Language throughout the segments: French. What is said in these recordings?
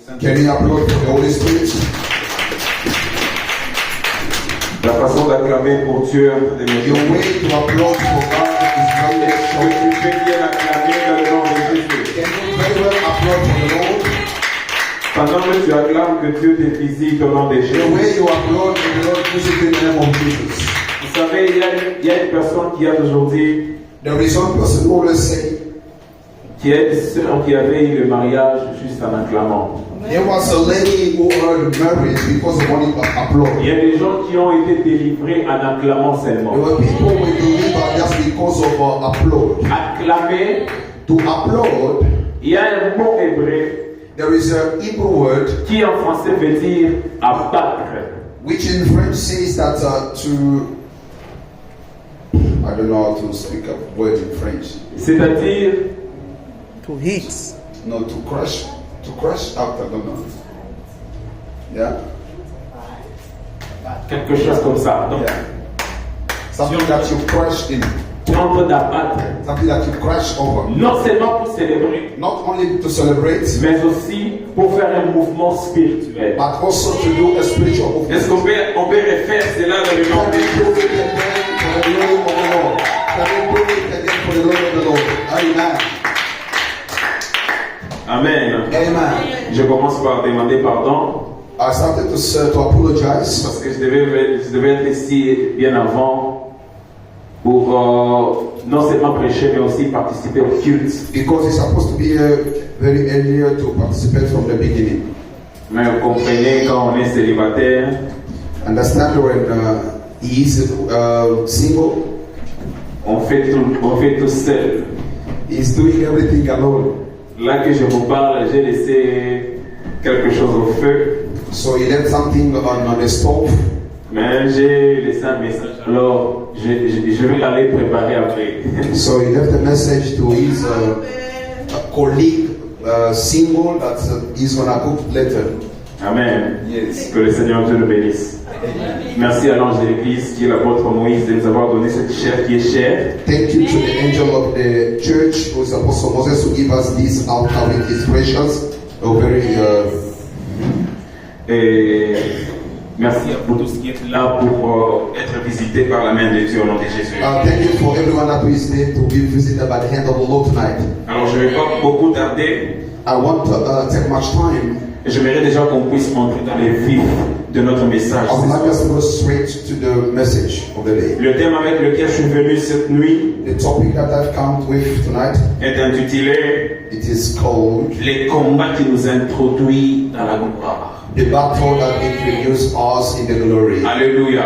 Can we applaud for the Holy Spirit? La façon d'acclamer pour Dieu de Your way to applaud for God is very short. Tu fais bien acclamer dans le nom de Jésus. Can you very well applaud for the Lord? Pendant que tu acclames, que Dieu te visite au nom de Jésus. The way you applaud for the Lord is in the name of Jesus. Vous savez, il y a une personne qui a aujourd'hui, There is one person who always say, qui est une sœur qui avait eu le mariage juste en acclamant. there was a lady who heard marriage because of only applause. Il y a des gens qui ont été délivrés en acclamant seulement. There were people who were delivered just because of applause. Acclamer, To applaud, il y a un mot hébreu there is a Hebrew word qui en français veut dire abattre. which in French says that to, I don't know how to speak a word in French. C'est-à-dire To hit. No, to crush out, I don't know. Yeah? quelque chose comme ça. Donc, Yeah. Something that you crush in. prendre d'abattre, Something that you crush over. non seulement pour célébrer, Not only to celebrate, mais aussi pour faire un mouvement spirituel. but also to do a spiritual movement. Est-ce qu'on peut refaire cela dans le nom Can de we Jésus? do it again for the name of the Lord? Can we do it again for the name of the Lord? Amen. Amen. Amen. Je commence par demander pardon I started to apologize parce que je devais être ici bien avant pour non seulement prêcher mais aussi participer au culte. because it's supposed to be here very earlier to participate from the beginning. Mais vous comprenez, quand on est célibataire, Understand when he is single, on fait tout seul. he's doing everything alone. Là que je vous parle, j'ai laissé quelque chose au feu, So he left something on the stove. mais j'ai laissé un message. Alors, je vais aller préparer après. So he left a message to his colleague, single, that he's gonna cook later. Amen. Yes. Que le Seigneur Dieu le bénisse. Merci à l'ange de l'église qui est l'apôtre Moïse de nous avoir donné cette chair qui est chère. Thank you to the angel of the church, who is Apostle Moses, who give us this altar with his precious, a very. Et merci à vous tous qui êtes là pour être visités par la main de Dieu au nom de Jésus. Thank you for everyone that is there to be visited by the hand of the Lord tonight. Alors je ne vais pas beaucoup tarder. I want to take much time. J'aimerais déjà qu'on puisse entrer dans les vifs de notre message. I would like us to go straight to the message of the day. Le thème avec lequel je suis venu cette nuit The topic that I've come with tonight, est intitulé it is called Les combats qui nous introduisent dans la gloire. The Battle That Introduced Us in the Glory. Alléluia.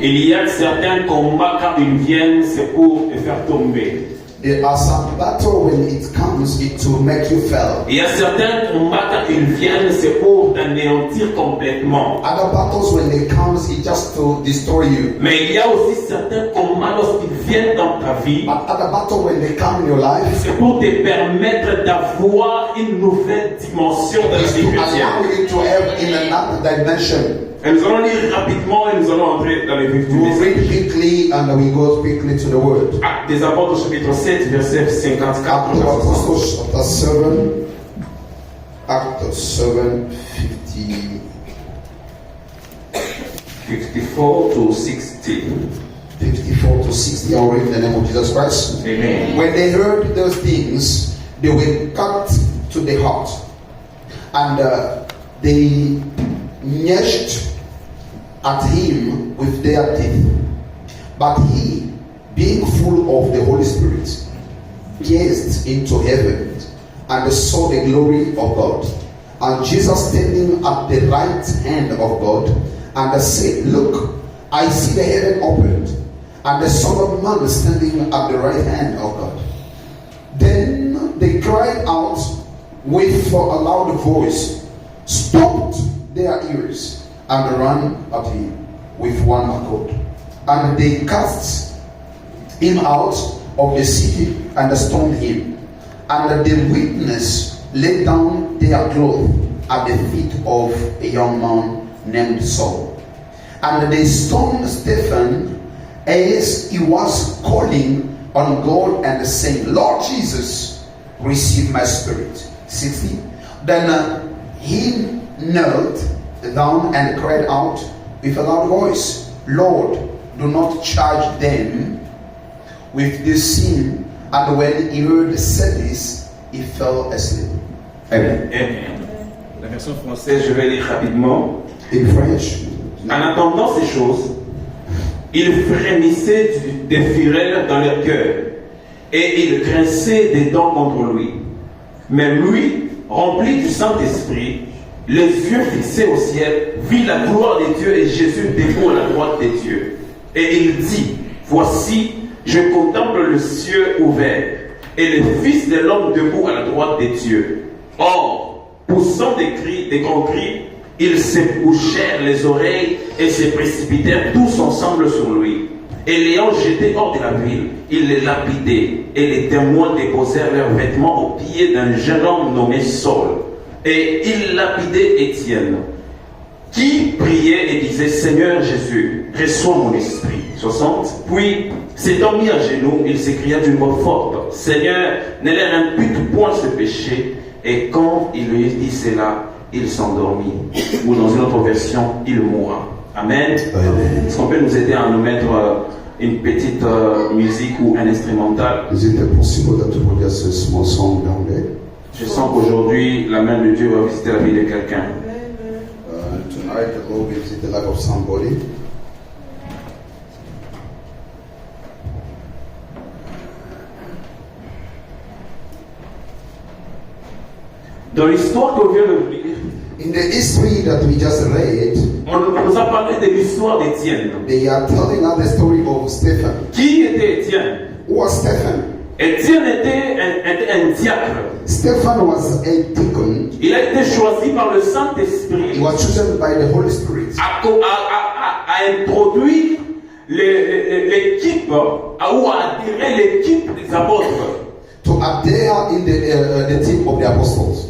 Il y a certains combats quand ils viennent, c'est pour te faire tomber. There are some battle when it comes, it will make you fail. Il y a certains combats quand ils viennent, c'est pour t'anéantir complètement. Other battles when they comes, it just to destroy you. Mais il y a aussi certains combats lorsqu'ils viennent dans ta vie, But other battle when they come in your life, c'est pour te permettre d'avoir une nouvelle dimension dans la is vie to chrétienne. allow you to have in another dimension. Et nous allons lire rapidement et nous allons entrer dans les vifs du We read message. quickly and we go quickly to the word. Actes des Apôtres chapitre 7 verset 54 Acts of Apostles chapter 7, Acts 7, 54 to 60. 54 to 60. I'll read in the name of Jesus Christ. Amen. When they heard those things, they were cut to the heart, and they gnashed at him with their teeth. But he, being full of the Holy Spirit, gazed into heaven and saw the glory of God, and Jesus standing at the right hand of God, and said, Look, I see the heaven opened, and the Son of Man standing at the right hand of God. Then they cried out with a loud voice, stopped their ears, and ran at him with one accord. And they cast him out of the city and stoned him. And the witness laid down their clothes at the feet of a young man named Saul. And they stoned Stephen as he was calling on God and saying, Lord Jesus, receive my spirit. 60. Then he knelt down and cried out with a loud voice, Lord, do not charge them with this sin. And when he heard say this, he fell asleep. Amen. Amen. La version française, je vais lire rapidement. In French, En entendant ces choses, ils frémissaient des fureurs dans leur cœur et ils grinçaient des dents contre lui. Mais lui, rempli du Saint-Esprit, les yeux fixés au ciel, vit la gloire des dieux et Jésus debout à la droite des dieux. Et il dit, voici, je contemple le ciel ouvert et le Fils de l'homme debout à la droite des dieux. Or, poussant des grands cris, ils se bouchèrent les oreilles et se précipitèrent tous ensemble sur lui. Et l'ayant jeté hors de la ville, ils les lapidaient, et les témoins déposèrent leurs vêtements aux pieds d'un jeune homme nommé Saul. Et ils lapidaient Étienne, qui priait et disait, Seigneur Jésus, reçois mon esprit. 60. Puis, s'étant mis à genoux, il s'écria d'une voix forte, Seigneur, ne leur impute point ce péché. Et quand il lui dit cela, il s'endormit. Ou dans une autre version, il mourra. Amen. Est-ce qu'on peut nous aider à nous mettre une petite musique ou un instrumental? Is it possible that we put just a small song down there? Je sens qu'aujourd'hui, la main de Dieu va visiter la vie de quelqu'un. Tonight the Lord will visit the life of somebody. Dans l'histoire qu'on vient de lire, In the history that we just read, on nous a parlé de l'histoire d'Étienne. they are telling us the story of Stephen. Qui était Étienne? Who was Stephen? Étienne était un diacre. Stephen was a deacon. Il a été choisi par le He Saint-Esprit was chosen by the Holy Spirit à introduire l'équipe, ou à attirer l'équipe des apôtres. to adhere in the team of the apostles.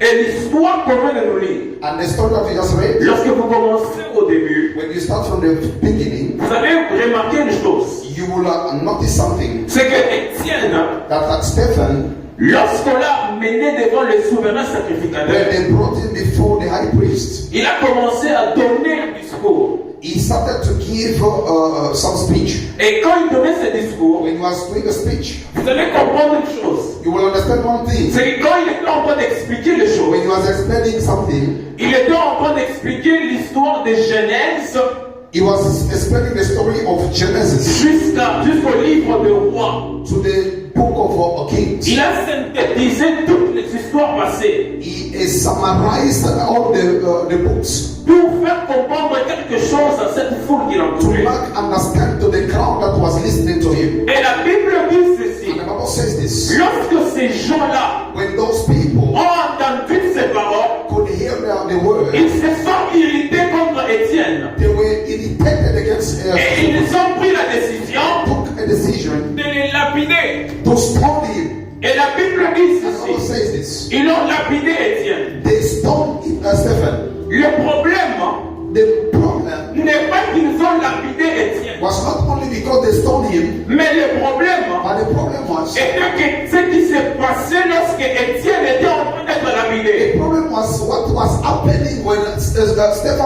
Et l'histoire qu'on vient de nous lire, And the story that we just read, lorsque vous commencez au début, when you start from the beginning, vous avez remarqué une chose. you will notice something C'est que Étienne, that Stephen, lorsqu'on l'a mené devant le souverain when sacrificateur, they brought him before the high priest, il a commencé à donner un discours. he started to give some speech. Et quand il donnait ce discours, When he was doing a speech, vous allez comprendre une chose. you will understand one thing. C'est que quand il était en train d'expliquer les choses, When he was explaining something, il était en train d'expliquer l'histoire de Genèse he was explaining the story of Genesis jusqu'au livre de Rois. to the book of Kings. Il a synthétisé toutes les histoires passées He summarized all the books pour faire comprendre quelque chose à cette foule qui to l'entourait. make understand to the crowd that was listening to him. Et la Bible dit ceci. And the Bible says this: Lorsque ces gens-là when those people ont entendu ces paroles, could hear the word, ils se sont irrités contre Étienne. they were irritated against Et ils ont pris la décision took a decision de les lapider. to stone him. Et la Bible dit And the Bible ceci. says this: Ils ont lapidé Étienne. they stoned Stephen. Le problème The problem n'est pas qu'ils ont lapidé Étienne, was not only because they stoned him, mais le problème but the problem was était que ce qui s'est passé lorsque Étienne était en train d'être lapidé. the problem was what was happening when Stephen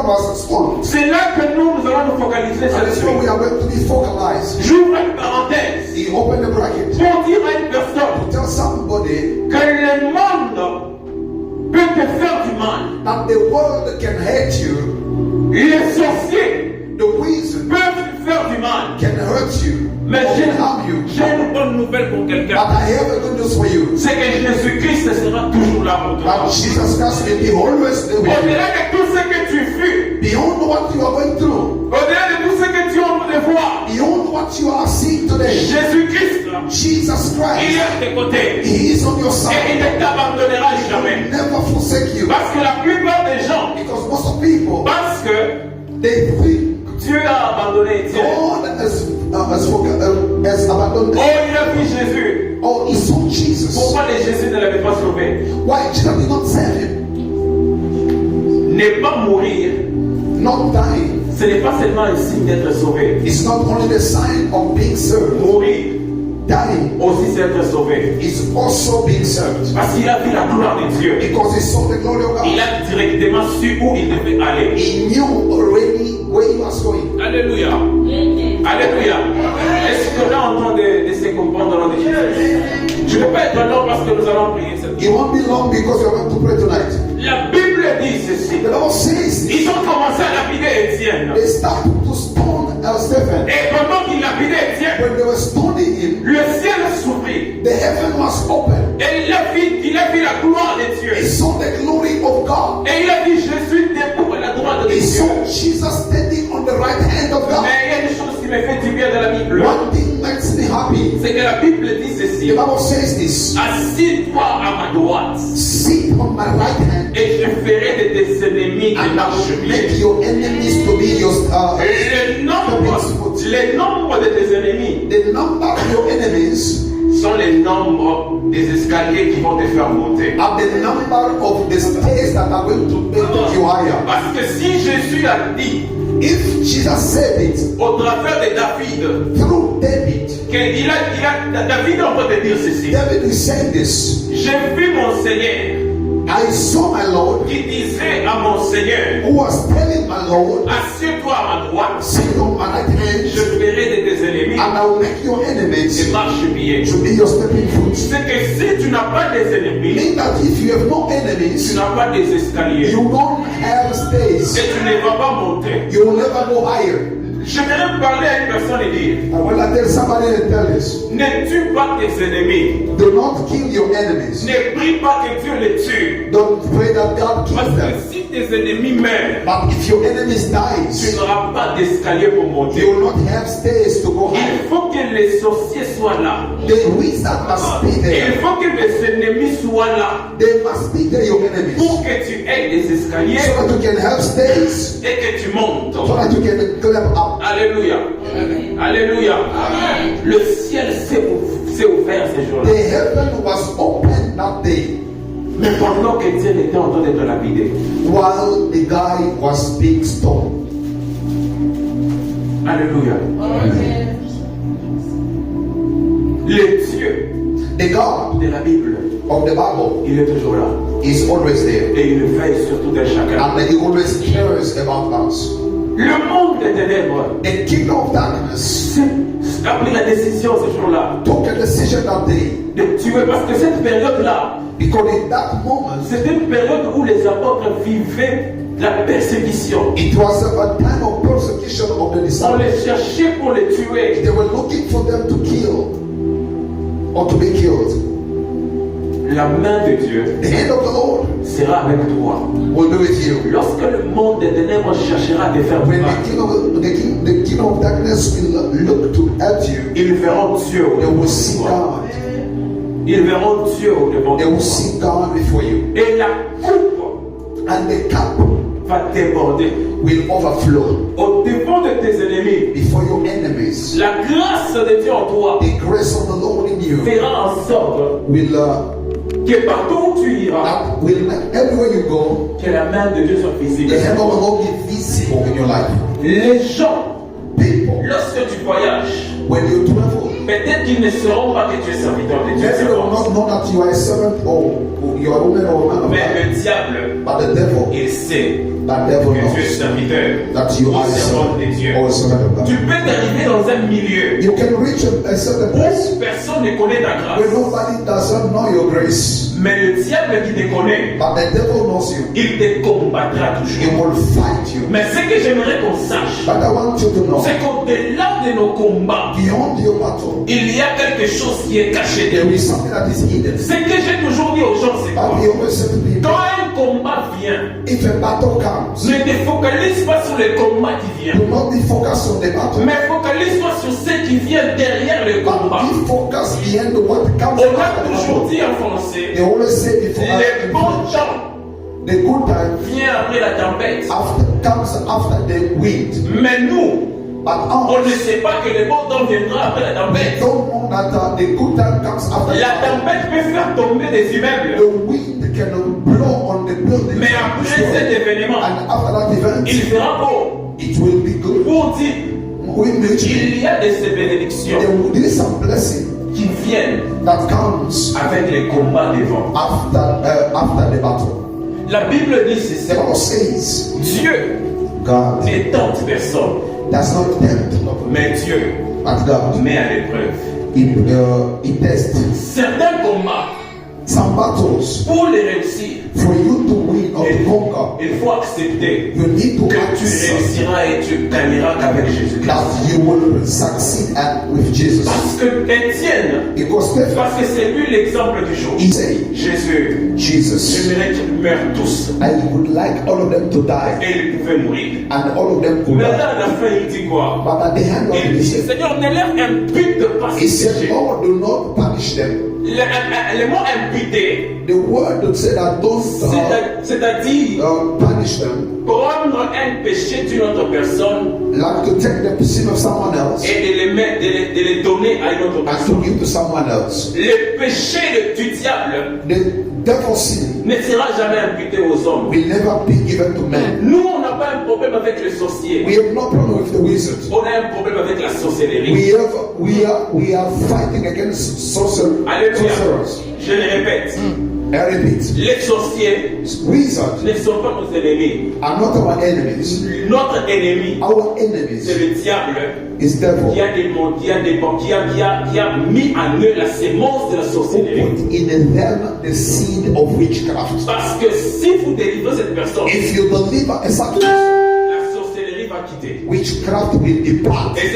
was stoned. C'est là que nous allons nous focaliser And sur so we ce. are going to be focalized. J'ouvre une parenthèse He opened the bracket pour dire à une personne to tell somebody que le monde peut te faire du mal. that the world can hurt you, Les sorciers the wizard peuvent te faire du mal. can hurt you, Mais or j'ai can harm you. une bonne nouvelle pour But quelqu'un. I have a good news for you. C'est que Jésus-Christ sera toujours là pour toi. That Jesus Christ will be always there with you. Au-delà de tout ce que tu fus, Beyond what you are going through, au-delà de tout ce que tu es en train de voir, beyond what you are seeing today, Jésus-Christ, Jesus il Christ, est à tes côtés. He is on your Et side. il ne t'abandonnera He jamais. will never forsake you. Parce que la plupart des gens Because most of people, pensent que they think Dieu a abandonné Étienne. God has abandoned Oh, them. il a vu Jésus. Oh, he saw Jesus. Pourquoi les Jésus ne l'avait pas sauvé? Why Jesus did not save him? Ne pas mourir, Not dying. ce n'est pas seulement un signe d'être sauvé. It's not only the sign of being served. Mourir, dying aussi c'est être sauvé. is also being served. Parce qu'il a vu la gloire de Dieu. Because he saw the glory of Il God. a directement su où il devait aller. He knew already where he was going. Alléluia. Alléluia. Est-ce que là on entend de se comprendre dans le nom de Jésus? Je ne vais pas être long parce que nous allons prier cette nuit. It won't be long because we are going to pray tonight. La Bible dit ceci. The Bible says Ils ont commencé à lapider Étienne. they started to stone Stephen. Et pendant qu'ils lapidaient Étienne, When they were stoning him, le ciel s'ouvrit. the heaven was open. Et il a vu la gloire de Dieu. He saw the glory of God. Et il a vu Jésus debout à la droite de He Dieu. saw Jesus standing on the right hand of God. Mais il y a une chose qui me fait du bien dans la Bible. One thing makes me happy. C'est que la Bible dit The ceci. Bible says this. Assis-toi à ma droite. Sit on my right hand, Et je ferai de tes ennemis des and I will marchepieds. make your enemies to be your Le nombre de tes ennemis the number of your enemies sont les nombres des escaliers qui vont te faire monter. are the number of the stairs that are going to take you higher. Parce que si Jésus a dit If Jesus said it au travers de David, through David, David est en train de dire ceci. David is saying this. J'ai vu mon Seigneur I saw my Lord qui disait à mon Seigneur, who was telling my Lord, assieds-toi à ma droite, sit on my right je hand, ferai de tes ennemis and I will make your des enemies marchepieds. to be your stepping foot. C'est que si tu n'as pas des ennemis, Meaning that if you have no tu enemies, n'as pas des escaliers you don't have stairs. et tu ne vas pas monter. You will never go higher. J'aimerais parler à une personne et dire, I want to tell somebody and tell this. ne tue pas tes ennemis. Do not kill your enemies. Ne prie pas que Dieu les tue. Don't pray that God Parce kills them. que si tes ennemis meurent, But if your enemies tu dies, n'auras pas d'escalier pour monter. you will not have stairs to go higher. Il faut que les sorciers soient là. The wizard must be Il there. faut que les ennemis soient là They must be there, your enemies. pour que tu aies des escaliers So that you can have stairs. et que tu montes. So that you can climb up. Alléluia. Alléluia. Le ciel s'est ouvert ces jours-là. The heaven was open that day Mais pendant qu'Étienne était en train d'être lapidé, while the guy was being stoned. alléluia. Le Dieu The God de la Bible, of the Bible il est toujours là. is always there. Et il veille sur tout un chacun. And he always cares about us. Le monde des ténèbres The kingdom of darkness a pris la décision ce jour-là took a decision that day de tuer. Parce que cette période-là, because in that moment c'était une période où les apôtres vivaient la persécution. it was a time of persecution of the On disciples. les cherchait pour les tuer. They were looking for them to kill or to be killed. La main de Dieu The hand of the Lord sera avec toi. will be with you. Lorsque le monde des ténèbres cherchera à te faire When mal, the kingdom of darkness will look to at you, ils verront Dieu au they devant will de see toi. God. Ils verront Dieu au devant They de will toi. see God before you. Et la coupe And the cup va déborder. will overflow Au devant de tes ennemis, before your enemies. la grâce de Dieu en toi The grace of the Lord in you fera en sorte will que partout où tu iras, that will everywhere you go, que la main de Dieu soit visible. the hand of the Lord be visible in your life. Les gens, People, lorsque tu voyages, when you travel, peut-être qu'ils ne sauront pas que tu es serviteur de Dieu. they will not know that you are a servant or you are a woman or a man of Mais God. le diable, But the devil, il sait that devil que tu es knows serviteur that you ou are a servante de servant Dieu. or a servant of Tu God. peux t'arriver dans un milieu You can reach a certain place où personne ne connaît ta where grâce. nobody doesn't know your grace. Mais le diable qui te connaît, But the devil knows you. il te combattra He toujours. will fight you. Mais ce que j'aimerais qu'on sache, But I want you to know, c'est qu'au-delà de nos combats, beyond your battle, il y a quelque chose qui est caché de there nous. is something that is hidden. Ce que j'ai toujours dit aux gens, c'est But quoi? he always said to people, Quand un combat vient, if a battle comes, ne te focalise pas sur le combat qui vient, do not be focused on the battle, mais focalise-toi sur ce qui vient derrière le but combat. be focused behind what comes On a after the toujours battle. dit en français, They always say before les bons temps the good time viennent après la tempête. comes after the wind. Mais nous, But on ne us, sait pas que le bon temps viendra après la we tempête. don't know that the good time comes after La the tempête peut faire tomber des immeubles. The wind can blow on the building. Mais après cet événement, And after that event, il fera beau. it will be good. Pour dire, We need il y a de ces bénédictions there is some blessing qui qui viennent that comes avec les combats devant. after the battle. La Bible dit The ceci. Bible says Dieu God ne tente personne, does not tempt, mais Dieu but God met à l'épreuve. he tests. Certains combats, Some battles, pour les réussir, for you to win or to conquer, il faut accepter you need to que tu accept réussiras et tu gagneras qu'avec Jésus-Christ. that you will succeed with Jesus. Parce que Étienne, Because Stephen, parce que c'est lui l'exemple du jour. he said, Jésus, Jesus, j'aimerais qu'ils meurent tous. I would like all of them to die, Et ils pouvaient mourir. and all of them could Maintenant, die. à la fin, il dit quoi? But at the end of Il it, he dit, said, Seigneur, ne leur impute de pas he said, péché. Lord, do not punish them. Le mot imputer, The word that said that don't c'est-à-dire punish them, prendre un péché d'une autre personne like to take the sin of someone else et de les mettre, de les donner à une autre and personne. to give to someone else. Le péché du diable The devil's sin ne sera jamais imputé aux hommes. will never be given to men. Nous, on n'a pas un problème avec les sorciers. We have no problem with the wizards. On a un problème avec la sorcellerie. We are fighting against Alléluia. sorcerers. Je le répète. I repeat, Les sorciers wizards ne sont pas nos ennemis. are not our enemies. Notre ennemi, Our c'est enemies le diable is devil. qui a mis en eux la sémence de la Who sorcellerie. put in them the seed of witchcraft. Parce que si vous délivrez cette personne, If you deliver a sacrifice, la sorcellerie va quitter. witchcraft will depart Et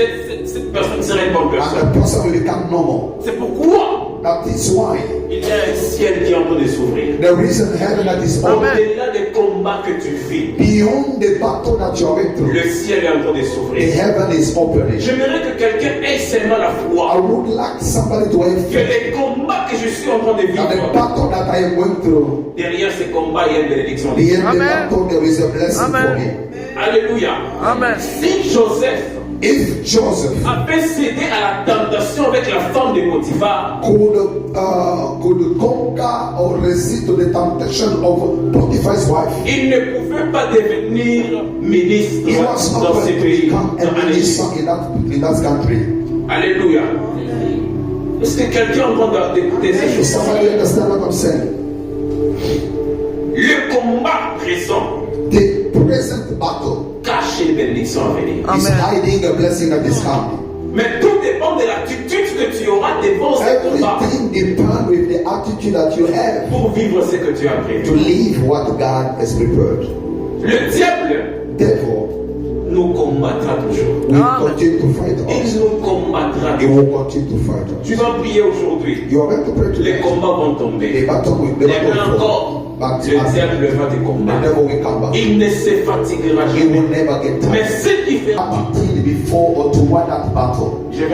cette personne sera une bonne personne. and the person will become normal. C'est pourquoi That is why il y a un ciel qui est en train de s'ouvrir. there is a heaven that is open. Au-delà des combats que tu vis, Beyond the battle that you are going through, le ciel est en train de the s'ouvrir. heaven is opening. J'aimerais que quelqu'un ait seulement la I foi would like somebody to have que faith les combats que je suis en train de that the vivre, battle that I am going through, derrière ces combats, il y a une bénédiction. the end of the Amen. battle, there is a blessing for Amen. me. Alléluia. Amen. Si Joseph If Joseph avait cédé à la tentation avec la femme de Potiphar, could conquer or resist to the temptation of Potiphar's wife, il ne pouvait pas devenir ministre he was not dans going ce to pays. become a minister in that country. Alléluia. Est-ce que quelqu'un est en train d'écouter ces If choses? somebody understand what I'm saying? Le combat présent The present battle cache une bénédiction à venir. is Amen. hiding a blessing that is coming. Mais tout dépend de l'attitude que tu auras devant ce combat Everything depends with the attitude that you have pour vivre ce que tu as to prévu. live what God has prepared. Le diable Therefore, nous combattra toujours. will Amen. continue to fight Il us. nous combattra He toujours. will continue to fight Tu us. vas prier aujourd'hui. You are going to pray Les today. combats vont The tomber. battle will Et fall. encore, But le as diable va te the combattre. devil will come back. Il ne se fatiguera He jamais. will never get Mais tired. ce qui fait Attitude before or to win that battle. je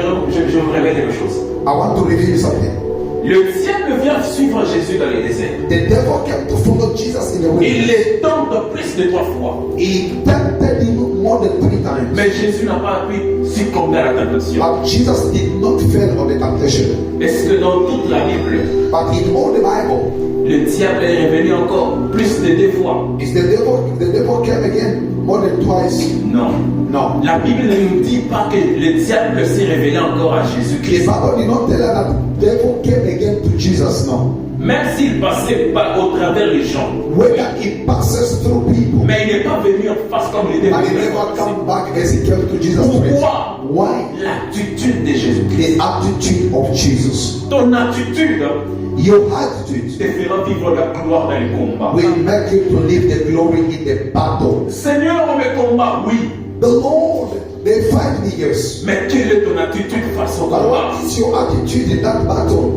vous révèle quelque chose. I want to reveal you something. Le diable vient suivre Jésus dans les déserts. The devil came to follow Jesus in the Il wilderness. les tente plus de 3 fois. He tempted him more than 3 times. Mais Jésus n'a pas pu succomber à la tentation. But Jesus did not fail on the temptation. Est-ce que dans toute la Bible, But in all the Bible, le diable est revenu encore plus de 2 fois? is the devil came again more than twice? Non. No. La Bible ne nous dit pas que le diable s'est révélé encore à The Jésus-Christ. Bible did not tell us that the devil came again to Jesus. No. Même s'il passait pas au travers les gens. Whether he passes through people, Mais il n'est pas venu en face comme il était but he venu. never come back as he came to Jesus. Pourquoi? Why? L'attitude de Jésus-Christ. The attitude of Jesus. Ton attitude Your attitude te fera vivre la gloire dans les combats. will make you to live the glory in the battle. Seigneur, on me combat, oui. The Lord, they fight me, yes. Mais quelle est ton attitude face au But combat? what is your attitude in that battle?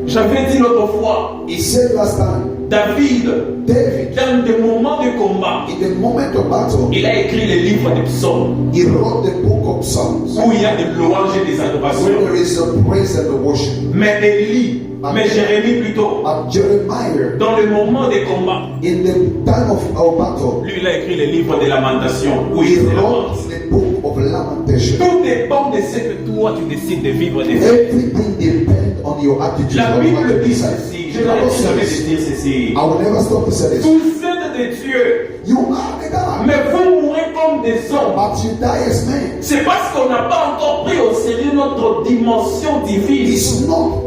J'avais dit l'autre fois, He said last time, David, David, dans des moments de combat, in the moment of battle, il a écrit les livres des psaumes he wrote the book of Psalms, où il y a des louanges et des where adorations. there is a praise and a worship. Mais Élie, mais Jérémie plutôt, But Jeremiah, dans le moment des combats, in the time of our battle, lui il a écrit les livres des lamentations où he il se wrote lamente. the book of lamentation. Tout dépend de ce que toi tu décides de vivre des vies. Everything depends on your attitude. La on what Bible you dit decide. ceci, je The n'arrête Bible jamais de says, dire ceci. I will never stop to say this. Vous êtes de Dieu, You are the God, mais vous mourrez comme des hommes. but you die as man. C'est parce qu'on n'a pas encore pris au sérieux notre dimension divine.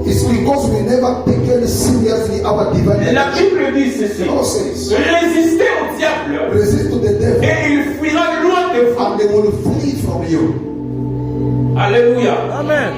It's because we never taken seriously our divine La nature. Bible dit ceci. The Bible says, Résistez au diable resist to the devil, et il fuira loin de vous. and they will flee from you. Alléluia. Amen.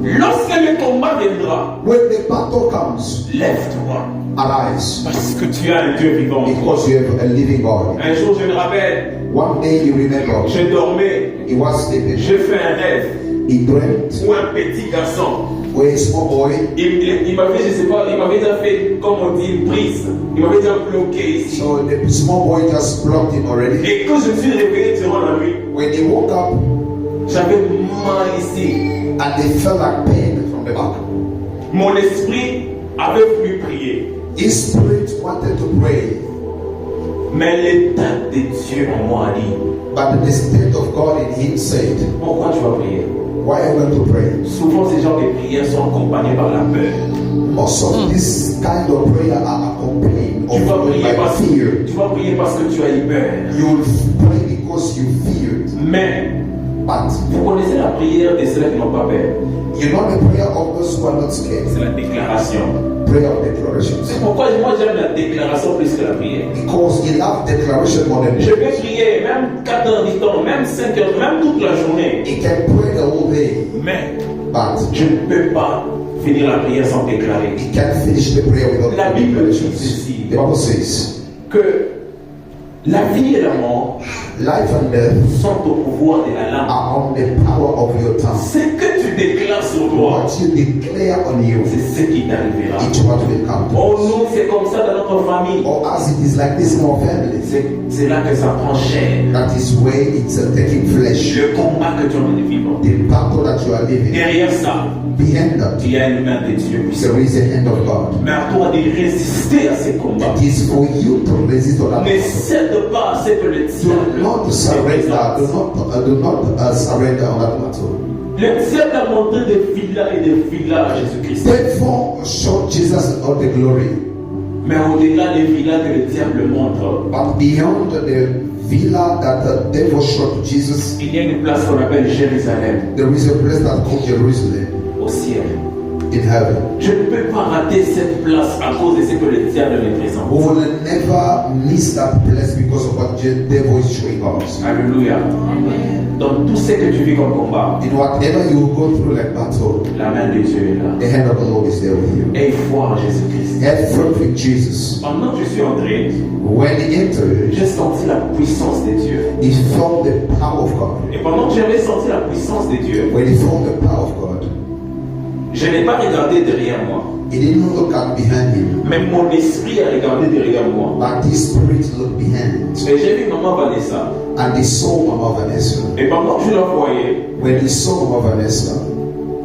Lorsque le combat viendra, When the battle comes, lève-toi. arise, Parce que tu as un Dieu vivant. because you have a living God. Un jour, je me rappelle, One day you remember, je dormais, he was sleeping. j'ai fait un rêve He dreamt où un petit garçon, where a small boy, il m'avait, je sais pas, il m'avait déjà fait, comme on dit, une prise. Il m'avait déjà bloqué ici. so the small boy just blocked him already. Et quand je me suis réveillé durant la nuit, When he woke up, j'avais mal ici. and they felt like pain from the back. Mon esprit avait voulu prier. His spirit wanted to pray, Mais l'état de Dieu en moi a dit, but the spirit of God in him said, pourquoi tu vas prier? why are you going to pray? Souvent, ces genres de prières sont accompagnées par la peur. Most of this kind of prayer are accompanied Tu vas prier by parce fear. que tu as eu peur. You will pray because you feared. Mais But vous connaissez la prière de ceux qui n'ont pas peur. you know the prayer of those who are not scared. C'est la déclaration. Prayer of declarations. C'est pourquoi moi j'aime la déclaration plus que la prière. Because you love declaration more than Je prayer. peux prier même 4 heures du temps, même 5 heures, même toute la journée. He can pray the whole day, Mais but je ne peux pas finir la prière sans déclarer. he can't finish the prayer without La Bible dit declarations. ceci, The Bible says, que la vie et la mort life and death sont au pouvoir de la langue. are on the power of your tongue. Ce que tu déclares sur toi, What you declare on you, c'est ce qui t'arrivera. it's what will come to Oh, us. nous, c'est comme ça dans notre famille. Or as it is like this in our families, C'est là que ça prend chair. that is where it's taking flesh. Le combat que tu as de vivre. The battle that you are living, Derrière ça, behind that, il y a une main de Dieu puissant. there is a hand of God. Mais à toi de résister à ces combats. It is for you to resist on that Ne battle. cède pas à ce que le Do diable not surrender. Do not surrender on that battle. Le diable a montré des villas et des villas à Jésus-Christ. Therefore, show Jesus all the glory. Mais au-delà des villas que le diable montre, But beyond the villa that the devil showed Jesus, il y a une place qu'on appelle Jérusalem, there is a place that called Jerusalem au ciel. in heaven. Je ne peux pas rater cette place à cause de ce que le diable me présente. We will never miss that place because of what the devil is showing us. Alléluia. Dans tout ce que tu vis comme combat, In whatever you go through like battle, la main de Dieu est là. the hand of the Lord is there with you. Et foi en Jésus-Christ. Have faith with Jesus. Pendant que je suis entré, When he entered, j'ai senti la puissance de Dieu. he felt the power of God. Et pendant que j'avais senti la puissance de Dieu, When he felt the power of God, je n'ai pas regardé derrière moi. he didn't look at behind him, Mais mon esprit a regardé derrière moi. but his spirit looked behind. Et j'ai vu maman Vanessa. And he saw Mama Vanessa. Et pendant que je la voyais, When he saw Mama Vanessa,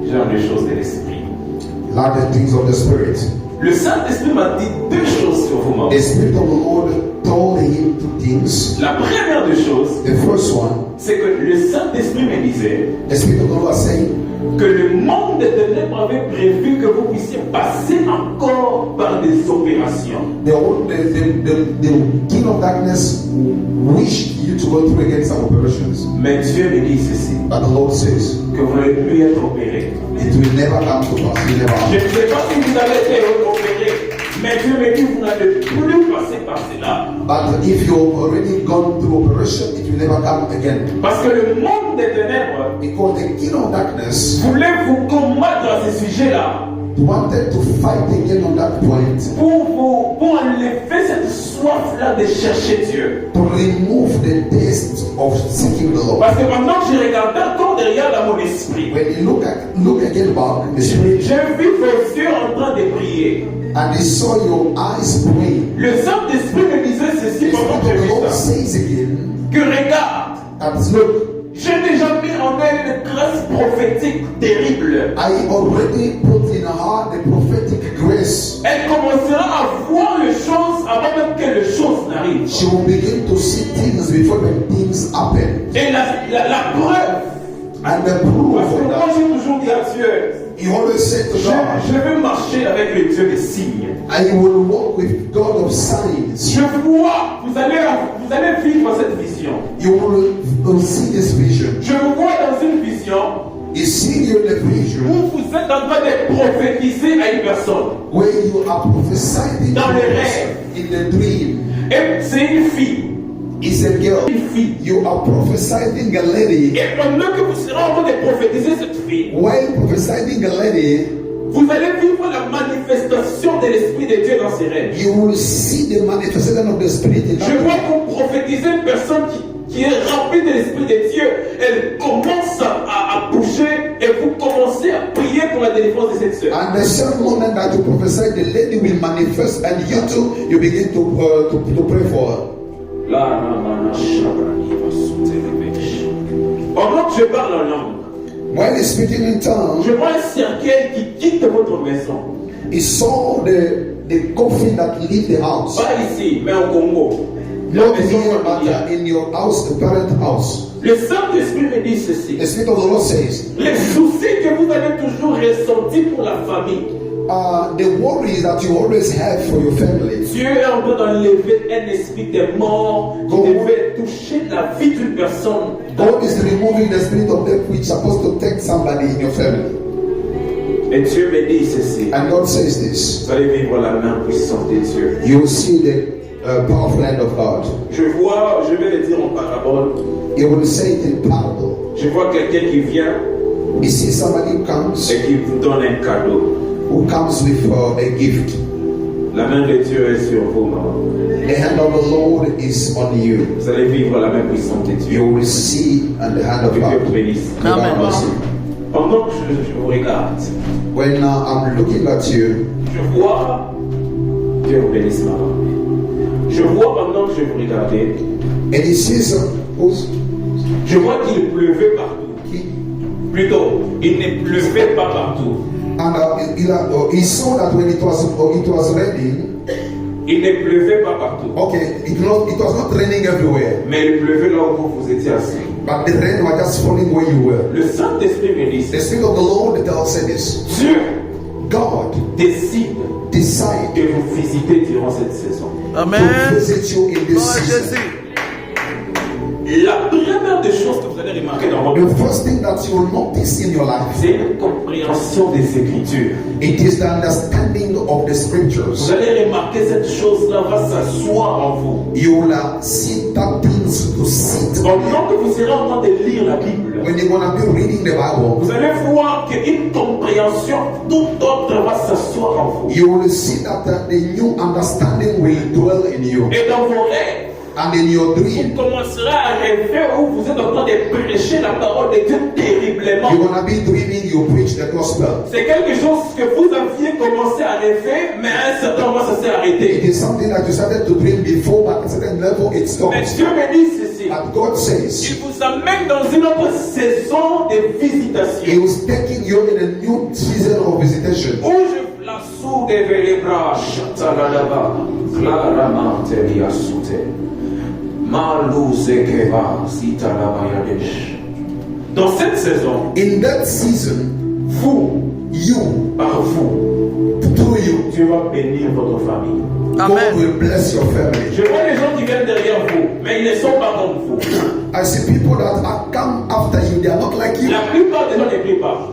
j'ai des choses de l'esprit. like the things of the spirit, Le Saint-Esprit m'a dit 2 choses sur vous, maman. the spirit of the Lord told him 2 things. La première des choses, The first one, c'est que le Saint-Esprit me disait the spirit of the Lord was saying, que le monde des ténèbres avait prévu que vous puissiez passer encore par des opérations. the king of darkness wished you to go through against some operations. Mais Dieu me dit ceci, But the Lord says, que vous n'allez plus être opéré. it will never come to pass. It will never Je happen. ne sais pas si vous avez été opéré, mais Dieu me dit que vous n'allez plus passer par cela. But if you've already gone through operation, it will never come again. Parce que le monde des ténèbres Because the king of darkness voulait vous combattre à ce sujet-là wanted to fight again on that point, pour enlever cette soif-là de chercher Dieu. to remove the taste of seeking the Lord. Parce que pendant que je regardais encore derrière dans mon esprit, When you look again back in the spirit, j'ai vu vos yeux en train de prier. and you saw your eyes praying, Le Saint-Esprit me disait ceci the pendant que spirit of j'ai the vu Lord ça. says again Que regarde, that look, j'ai déjà mis en elle une grâce prophétique terrible. I already put in her the prophetic grace. Elle commencera à voir les choses avant même que les choses n'arrivent. She will begin to see things before the things happen. Et la preuve, And the proof parce que of moi that, j'ai toujours dit à Dieu, he always said to God, je veux marcher avec le Dieu des signes. And you will walk with God of signs. Je vois, vous allez vivre cette vision. You will see this vision. Je vous vois dans une vision You see you in the vision où vous êtes en train de prophétiser à une personne. where you are prophesying Dans to les a rêves. person in the dream. Et c'est une fille. It's a girl. Une fille. You are prophesying a lady. Et pendant que vous serez en train de prophétiser cette fille, While prophesying a lady, vous allez vivre la manifestation de l'Esprit de Dieu dans ses rêves. you will see the manifestation of the Spirit in Je vois that. qu'on prophétise une personne qui est remplie de l'Esprit de Dieu. Elle commence à bouger et vous commencez à prier pour la délivrance de cette sœur. And the same moment that you prophesy, the lady will manifest, and you too, you begin to pray for her. Pendant que je parle en langue, While he's speaking in tongues, je vois un cercueil qui quitte votre maison. he saw the coffin that leave the house. Pas ici, mais au Congo. La Not maison here, but familiale. in your house, the parent house. Le Saint-Esprit me dit ceci. The Spirit of the Lord says, Les soucis que vous avez toujours ressentis pour la famille, the worries that you always have for your family, Dieu est en train d'enlever un esprit de mort qui devait toucher la vie d'une personne. God is removing the spirit of death which is supposed to take somebody in your family. Et Dieu me dit ceci. And God says this. Vous allez vivre la main puissante de Dieu. You will see the powerful hand of God. Je vais le dire en parabole. You will say it in parable. Je vois quelqu'un qui vient You see somebody who comes et qui vous donne un cadeau. with a gift. La main de Dieu est sur vous, maman. The hand of the Lord is on you. Vous allez vivre la main puissante de Dieu. You will see and the hand of Que Dieu vous God. bénisse. God bless you. Pendant que je vous regarde, When I'm looking at you, je vois, Dieu vous bénisse, maman. Je vois pendant que je vous regardais, and he sees je vois qu'il pleuvait partout. Plutôt, il ne pleuvait pas partout. and he saw that when it was raining. Il ne pleuvait pas partout. Okay, it was not raining everywhere, Mais il pleuvait là où vous étiez assis. but the rain was just falling where you were. Le Saint-Esprit me dit, The Spirit of the Lord tells us this. Dieu God décide decide de vous visiter durant cette saison. Amen. to visit you in this Gloire à season. Jésus. La première des choses que vous allez remarquer dans votre The vie, first thing that you will notice in your life, c'est une compréhension des Écritures. it is the understanding of the Vous scriptures. allez remarquer cette chose-là va s'asseoir en vous. You will see that things to sit. Pendant que vous serez en train de lire la Bible, When you're gonna be reading the Bible, vous allez voir qu'une compréhension tout autre va s'asseoir en vous. you will see that the new understanding will dwell in you. Et dans vos rêves, And in your vous dream, commencerez à rêver où vous êtes en train de prêcher la parole de Dieu terriblement. you're gonna be dreaming you preach the gospel. C'est quelque chose que vous aviez commencé à rêver, mais à un certain moment ça s'est It arrêté. is something that you started to dream before, but at a certain level it Mais stops. Dieu me dit ceci. But God says, Il vous amène dans une autre saison de He visitation. was taking you in a new season of visitation. Où je la sous des vélébras, chataladaba, claramante liasute, malousekeva, sitalabayadesh. Dans cette saison, In that season, vous, you, par vous, through you, Dieu va bénir votre famille. God Amen. will bless your family. Je vois les gens qui viennent derrière vous, mais ils ne sont pas comme vous. I see people that are come after you, they are not like you. La plupart des gens ne prient pas.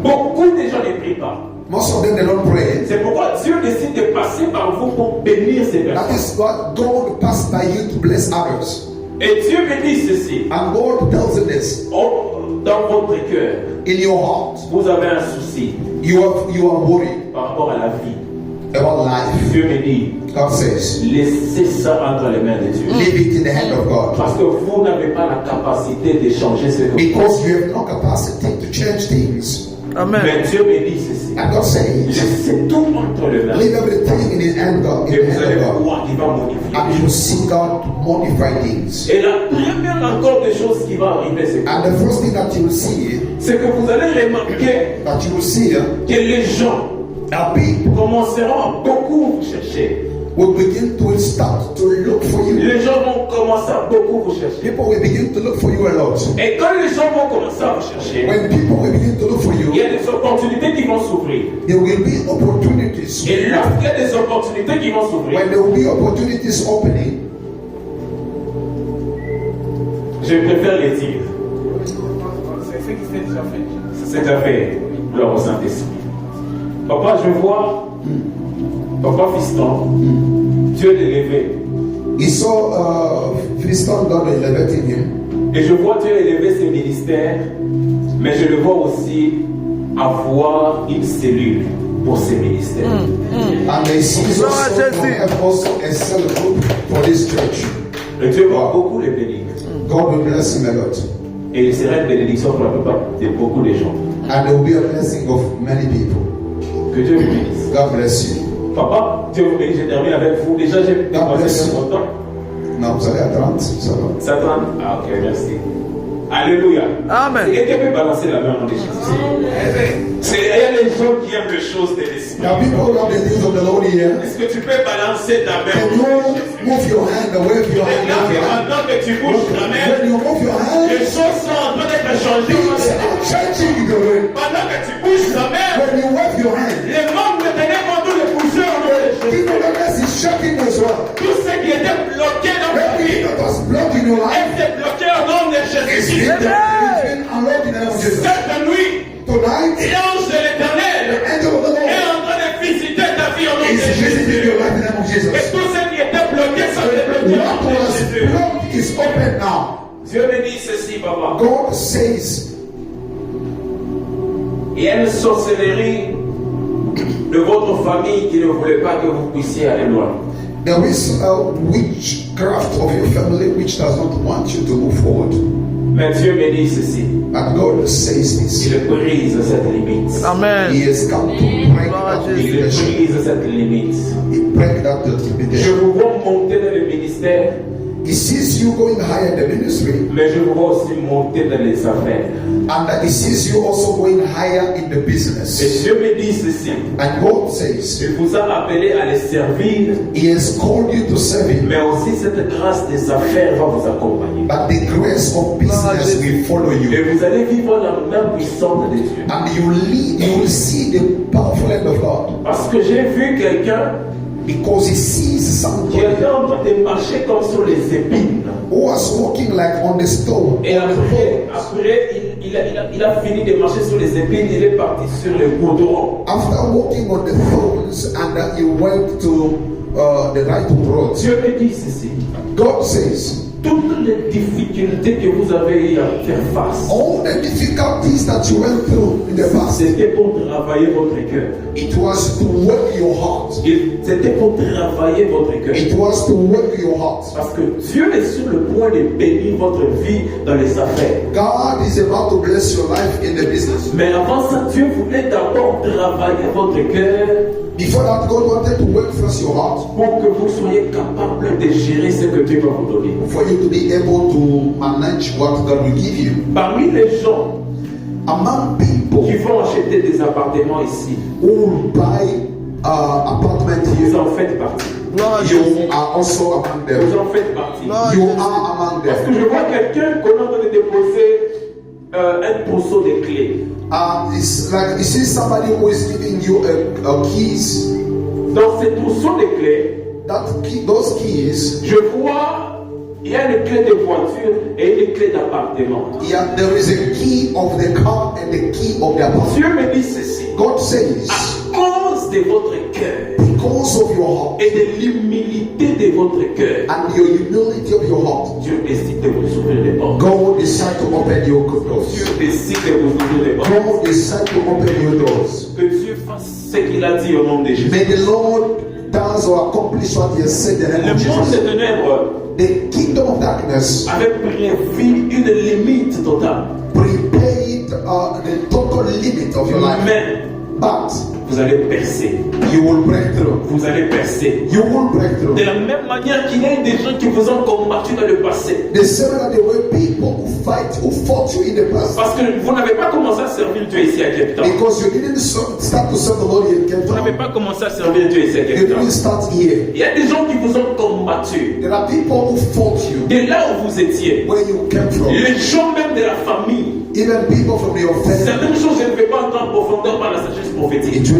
Beaucoup de gens ne prient pas. Most of them, they don't pray. C'est pourquoi Dieu décide de passer par vous pour bénir ces That personnes. is what God passed by you to bless others. Et Dieu me dit ceci. And God tells you this. Dans votre cœur, In your heart, vous avez un souci you are worried par rapport à la vie. about life. Dieu me dit, God says, laissez ça entre les mains de Dieu. leave it in the hand of God. Parce que vous n'avez pas la capacité de changer ce que vous Because you have no capacity to change things. Amen. Mais Dieu me dit ceci. And God says, Laissez tout entre les mains. leave everything in His hand, God, in Et the vous hand allez of God. voir qu'il va modifier. And you see God modify things. Et la première encore des choses qui va arriver, And the first thing that you will see, c'est que vous allez remarquer that you will see, que les gens people commenceront à beaucoup vous chercher. will begin to start to look for you. Les gens vont commencer commencer à beaucoup vous chercher. People will begin to look for you a lot. Et quand les gens vont commencer à vous chercher, When people will begin to look for il y you, a des opportunités qui vont s'ouvrir. there will be opportunities. Et lorsqu'il y a des opportunités qui vont s'ouvrir, When there will be opportunities opening, je préfère les dire. C'est déjà fait. Gloire au Saint-Esprit. Papa, je vois, Papa Fiston, Dieu l'élevé. he saw Fiston God elevating him, Et je vois Dieu élever ses ministères, mais je le vois aussi avoir une cellule pour ses ministères. and he sees also to have also a cell group for this church. Et Dieu va beaucoup les bénir. God will bless him a lot, Et il sera une bénédiction pour la plupart de beaucoup de gens. and there will be a blessing of many people. Que Dieu vous bénisse. God bless you. Papa, Dieu vous bénisse. Je termine avec vous. Déjà, j'ai dépassé mon temps. Now, vous allez à 30, ça va. Satan. Ah, ok, merci. Alléluia. Amen. Quelqu'un peut balancer la main en nom de Jésus. Il y a les gens qui aiment les choses de l'esprit. Now, people love the things of the Lord here. Est-ce que tu peux balancer ta main? Can you move your hand away from your hand? Maintenant que tu bouges ta main, When you move your les hand, choses sont en train d'être changées. things are changing the way. Pendant que tu bouges ta main, When you wave your hand, les membres de ténèbres vont tous les pousser en nom de Jésus. people darkness is shaking as well. Tout ce qui était bloqué dans ta vie, Everything that was blocked in your life est bloqué au nom de is Jésus. been unlocked in the name of Jesus. Cette nuit, Tonight, l'ange de l'Éternel the angel of the est Lord en train de visiter ta vie au nom de is visiting Jésus. your life in the name of Et Jesus. tout ce qui était bloqué, ça se débloque What au nom de was Jésus. blocked is open now. Dieu me dit ceci, papa. God says, Il y a une sorcellerie de votre famille qui ne voulait pas que vous puissiez aller loin. there is a witchcraft of your family which does not want you to move forward. Mais Dieu me dit ceci. And God says this. Il brise cette limite. Amen. He has come to break that Il limitation. brise cette limite. He break that Je limitation. vous vois monter dans le ministère, He sees you going higher in the ministry, mais je vous vois aussi monter dans les affaires. and that he sees you also going higher in the Et business. Dieu me dit ceci. And God says, Il vous a appelé à les servir, He has called you to serve Him, mais aussi cette grâce des affaires va vous accompagner. but the grace of business will follow Et you. vous allez vivre la main puissante de Dieu. And you will see the powerful hand of God, Parce que j'ai vu quelqu'un because he sees qui somebody était en train de marcher comme sur les épines. who was walking like on the stone. Et après il a fini de marcher sur les épines, il est parti sur le goudron. After walking on the thorns, and he went to the right road. Dieu me dit ceci. God says, Toutes les difficultés que vous avez eu à faire face, all the difficulties that you went through in the past, c'était pour travailler votre cœur. it was to work your heart. C'était pour travailler votre cœur. It was to work your heart. Parce que Dieu est sur le point de bénir votre vie dans les affaires. God is about to bless your life in the business. Mais avant ça, Dieu voulait d'abord travailler votre cœur Before that, God wanted to work first your heart, pour que vous soyez capable de gérer ce que Dieu va vous donner. for you to be able to manage what God will give you. Parmi les gens Among qui people vont acheter des appartements ici, who will buy apartment vous here, en faites partie. Lord you Jesus. are also among Vous them. en faites partie. Lord You Jesus. are among Parce que them. je vois quelqu'un qu'on est en train de déposer un trousseau de clés. It's like you see somebody who is giving you a keys. Dans ces trousseaux de clés, Those keys, je vois, il y a une clé de voiture et une clé d'appartement. there is a key of the car and the key of the apartment. Dieu me dit ceci. God says, À cause de votre cœur because of your heart et de l'humilité de votre cœur, and your humility of your heart, Dieu décide de vous ouvrir les portes. God decide to open your doors. Dieu décide de vous ouvrir les portes. God decide to open your doors. Que Dieu fasse ce qu'il a dit au nom de Jésus. May the Lord does or accomplish what He has said in the name Le of monde Jesus. des ténèbres The kingdom of darkness avait prévu une limite totale. prepaid the total limit of your life. Mais But vous allez percer. You will break through. Vous allez percer. You will break through. De la même manière qu'il y a eu des gens qui vous ont combattu dans le passé. The same way there were people who fought you in the past. Parce que vous n'avez pas commencé à servir Dieu ici à Cape Town. Because you didn't start to serve the Lord in Cape Vous n'avez Town. pas commencé à servir Dieu ici à You Cape Town. didn't start here. Il y a des gens qui vous ont combattu. There are people who fought you De là où vous étiez. where you came from. Les gens même de la famille. Even people from your family. Certaines choses, je ne vais pas entrer en profondeur par la sagesse prophétique. It's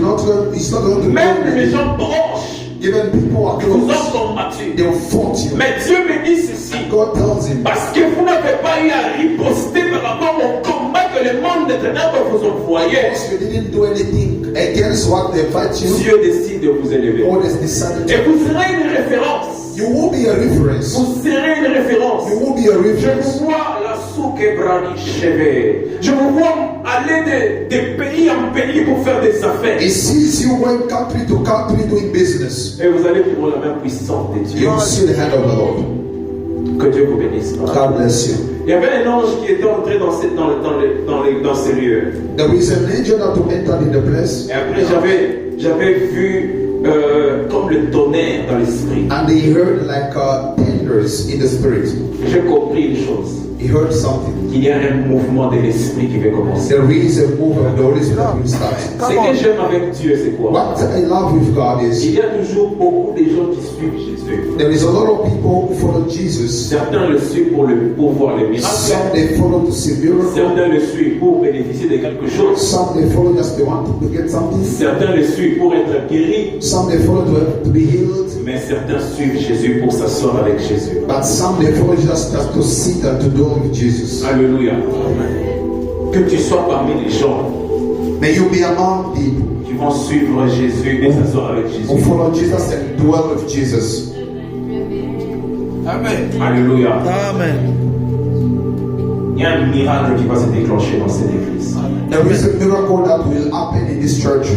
not going to Même les be. gens proches Even people who are vous ont close, combattu. they will fought you. Mais Dieu me dit ceci. God tells him, Parce que vous n'avez pas eu à riposter par rapport au combat que le monde des ténèbres vous envoyait. because you didn't do anything against what they fight you, Dieu décide de vous élever. God has decided Et to. vous serez une référence. You will be a reference. Vous serez une référence. You will be a Je reference. vous vois la souke brani cheve. Je vous vois aller de pays en pays pour faire des affaires. He sees you going country to country doing business. Et vous allez vivre la main puissante de Dieu. You will see the hand of the Lord. Que Dieu vous bénisse. God bless you. Il y avait un ange qui était entré dans ces lieux. There is an angel that entered in the place, Et après, j'avais vu comme le tonnerre dans l'esprit. and he heard like thunders in the spirit. J'ai compris une chose. He heard something. Il y a un mouvement de l'esprit qui va commencer. There is a move of the Holy Spirit that will start. Ce que j'aime avec Dieu, c'est quoi? What I love with God Il is y a toujours beaucoup de gens qui suivent Jésus. there is a lot of people who follow Jesus. Certains le suivent pour voir les miracles. Some they follow to see miracles. Certains le suivent pour bénéficier de quelque chose. Some they follow just they want to get something. Certains le suivent pour être guéris. Some they follow to be healed. Mais certains suivent Jésus pour s'asseoir avec Jésus. But some they follow just to sit and to do with Jesus. Alléluia. Que tu sois parmi les gens May you be among people qui vont suivre Jésus et s'asseoir avec who Jésus. follow Jesus and dwell with Jesus. Amen. Alléluia. Amen. Il y a un miracle qui va se déclencher dans cette église. There is a miracle that will happen in this church,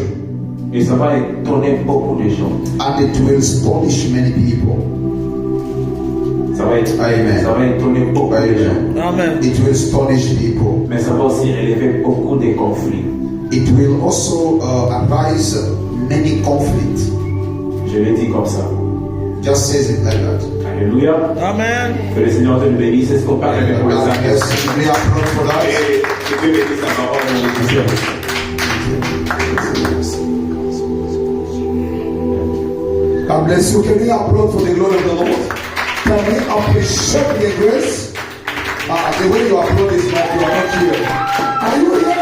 Et ça va étonner beaucoup de gens. and it will astonish many people. Ça va Amen. étonner beaucoup de gens. Amen. Amen. It will astonish people. Mais ça va aussi relever beaucoup de conflits. It will also arise many conflicts. Je le dis comme ça. Just says it like that. Alléluia. Amen. Que le Seigneur te bénisse. Est-ce qu'on parle avec pour les God amis? bless you. We are praying for that. Et que Dieu bénisse sa parole dans notre service. God bless you. Can we applaud for the glory of the Lord? Can we appreciate the grace? The way you applaud is like you are not here. Are you here?